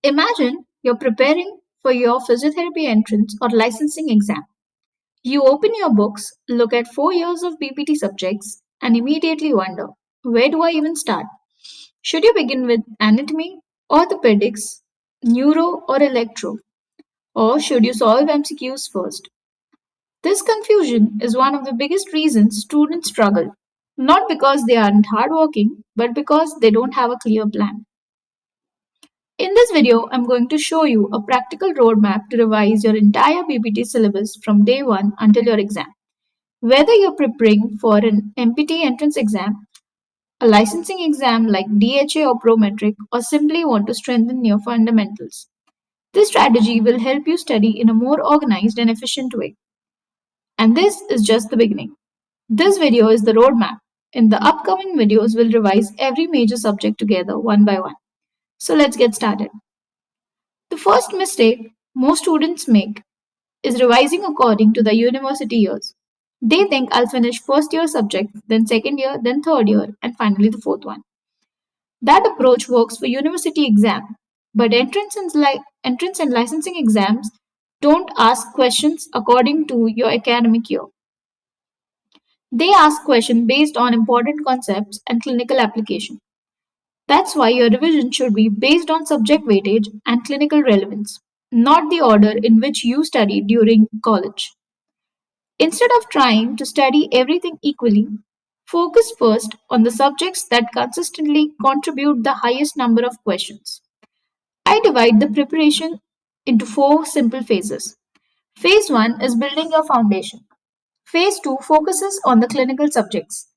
Imagine you're preparing for your physiotherapy entrance or licensing exam. You open your books, look at 4 years of BPT subjects, and immediately wonder, where do I even start? Should you begin with anatomy, orthopedics, neuro, or electro? Or should you solve MCQs first? This confusion is one of the biggest reasons students struggle, not because they aren't hardworking, but because they don't have a clear plan. In this video, I'm going to show you a practical roadmap to revise your entire BPT syllabus from day 1 until your exam. Whether you're preparing for an MPT entrance exam, a licensing exam like DHA or Prometric, or simply want to strengthen your fundamentals, this strategy will help you study in a more organized and efficient way. And this is just the beginning. This video is the roadmap. In the upcoming videos, we'll revise every major subject together one by one. So let's get started. The first mistake most students make is revising according to the university years. They think I'll finish first year subject, then second year, then third year, and finally the fourth one. That approach works for university exam, but entrance and licensing exams don't ask questions according to your academic year. They ask questions based on important concepts and clinical application. That's why your revision should be based on subject weightage and clinical relevance, not the order in which you studied during college. Instead of trying to study everything equally, focus first on the subjects that consistently contribute the highest number of questions. I divide the preparation into 4 simple phases. Phase 1 is building your foundation. Phase 2 focuses on the clinical subjects.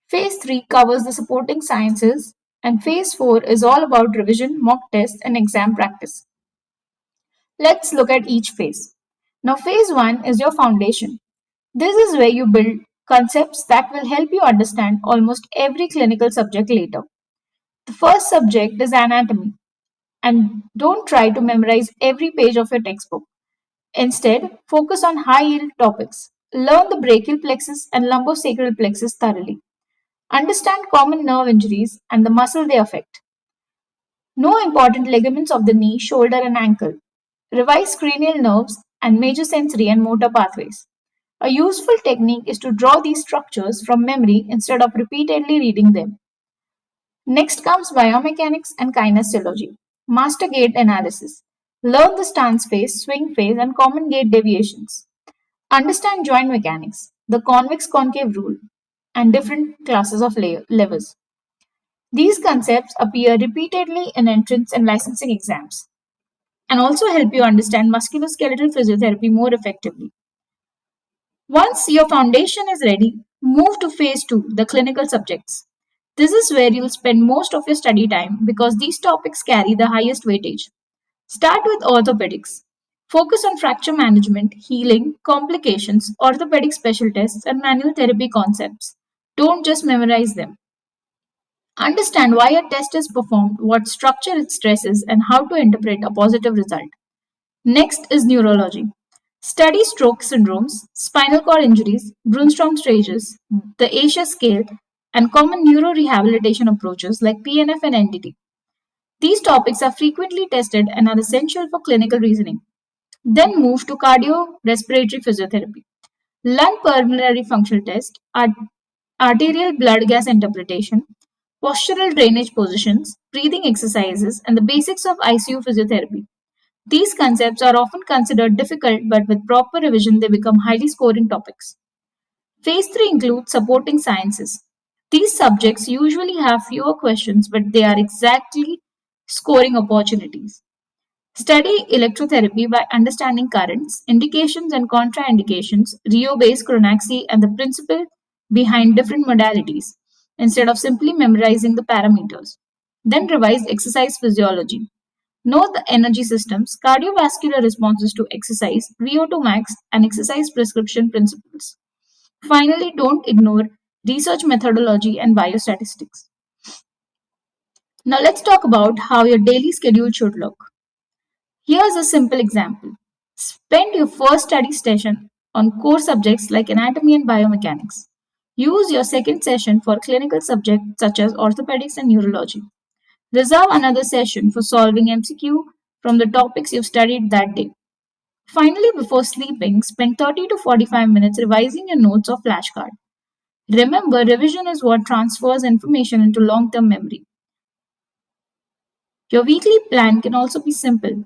Phase 3 covers the supporting sciences, and Phase 4 is all about revision, mock tests, and exam practice. Let's look at each phase. Now, Phase 1 is your foundation. This is where you build concepts that will help you understand almost every clinical subject later. The first subject is anatomy, and don't try to memorize every page of your textbook. Instead, focus on high yield topics. Learn the brachial plexus and lumbosacral plexus thoroughly. Understand common nerve injuries and the muscle they affect. Know important ligaments of the knee, shoulder, and ankle. Revise cranial nerves and major sensory and motor pathways. A useful technique is to draw these structures from memory instead of repeatedly reading them. Next comes biomechanics and kinesiology. Master gait analysis. Learn the stance phase, swing phase, and common gait deviations. Understand joint mechanics, the convex concave rule, and different classes of levers. These concepts appear repeatedly in entrance and licensing exams and also help you understand musculoskeletal physiotherapy more effectively. Once your foundation is ready, move to phase 2, the clinical subjects. This is where you'll spend most of your study time because these topics carry the highest weightage. Start with orthopedics. Focus on fracture management, healing, complications, orthopedic special tests, and manual therapy concepts. Don't just memorize them. Understand why a test is performed, what structure it stresses, and how to interpret a positive result. Next is neurology. Study stroke syndromes, spinal cord injuries, Brunstrom stages, the ASIA scale, and common neurorehabilitation approaches like PNF and NDT. These topics are frequently tested and are essential for clinical reasoning. Then move to cardiorespiratory physiotherapy. Lung pulmonary functional test, arterial blood gas interpretation, postural drainage positions, breathing exercises, and the basics of ICU physiotherapy. These concepts are often considered difficult, but with proper revision, they become highly scoring topics. Phase 3 includes supporting sciences. These subjects usually have fewer questions, but they are exactly scoring opportunities. Study electrotherapy by understanding currents, indications and contraindications, Rio-based chronaxy, and the principle behind different modalities, instead of simply memorizing the parameters. Then revise exercise physiology. Know the energy systems, cardiovascular responses to exercise, VO2 max, and exercise prescription principles. Finally, don't ignore research methodology and biostatistics. Now let's talk about how your daily schedule should look. Here's a simple example. Spend your first study session on core subjects like anatomy and biomechanics. Use your second session for clinical subjects such as orthopedics and neurology. Reserve another session for solving MCQ, from the topics you've studied that day. Finally, before sleeping, spend 30 to 45 minutes revising your notes or flashcard. Remember, revision is what transfers information into long-term memory. Your weekly plan can also be simple.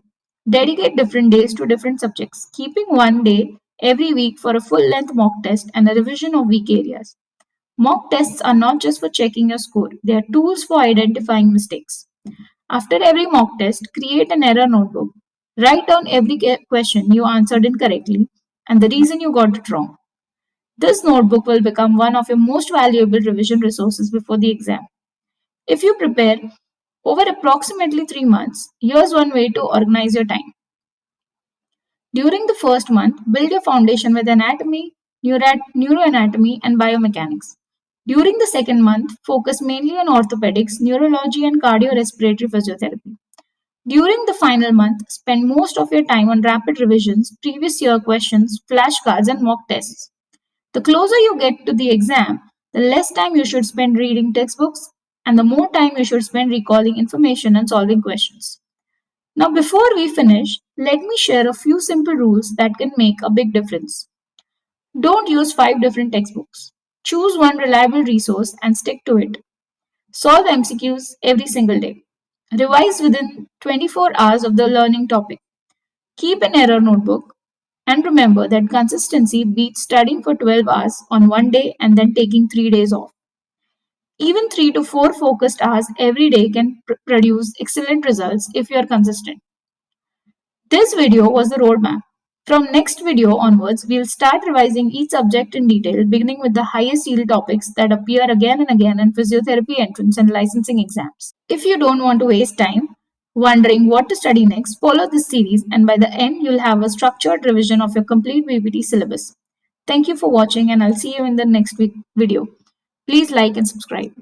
Dedicate different days to different subjects, keeping one day every week for a full-length mock test and a revision of weak areas. Mock tests are not just for checking your score, they are tools for identifying mistakes. After every mock test, create an error notebook. Write down every question you answered incorrectly and the reason you got it wrong. This notebook will become one of your most valuable revision resources before the exam. If you prepare over approximately 3 months, here's one way to organize your time. During the first month, build your foundation with anatomy, neuroanatomy, and biomechanics. During the second month, focus mainly on orthopedics, neurology, and cardiorespiratory physiotherapy. During the final month, spend most of your time on rapid revisions, previous year questions, flashcards, and mock tests. The closer you get to the exam, the less time you should spend reading textbooks and the more time you should spend recalling information and solving questions. Now, before we finish, let me share a few simple rules that can make a big difference. Don't use 5 different textbooks. Choose one reliable resource and stick to it. Solve MCQs every single day. Revise within 24 hours of the learning topic. Keep an error notebook. And remember that consistency beats studying for 12 hours on one day and then taking 3 days off. Even 3 to 4 focused hours every day can produce excellent results if you are consistent. This video was the roadmap. From next video onwards, we'll start revising each subject in detail, beginning with the highest yield topics that appear again and again in physiotherapy entrance and licensing exams. If you don't want to waste time wondering what to study next, follow this series and by the end, you'll have a structured revision of your complete BPT syllabus. Thank you for watching and I'll see you in the next video. Please like and subscribe.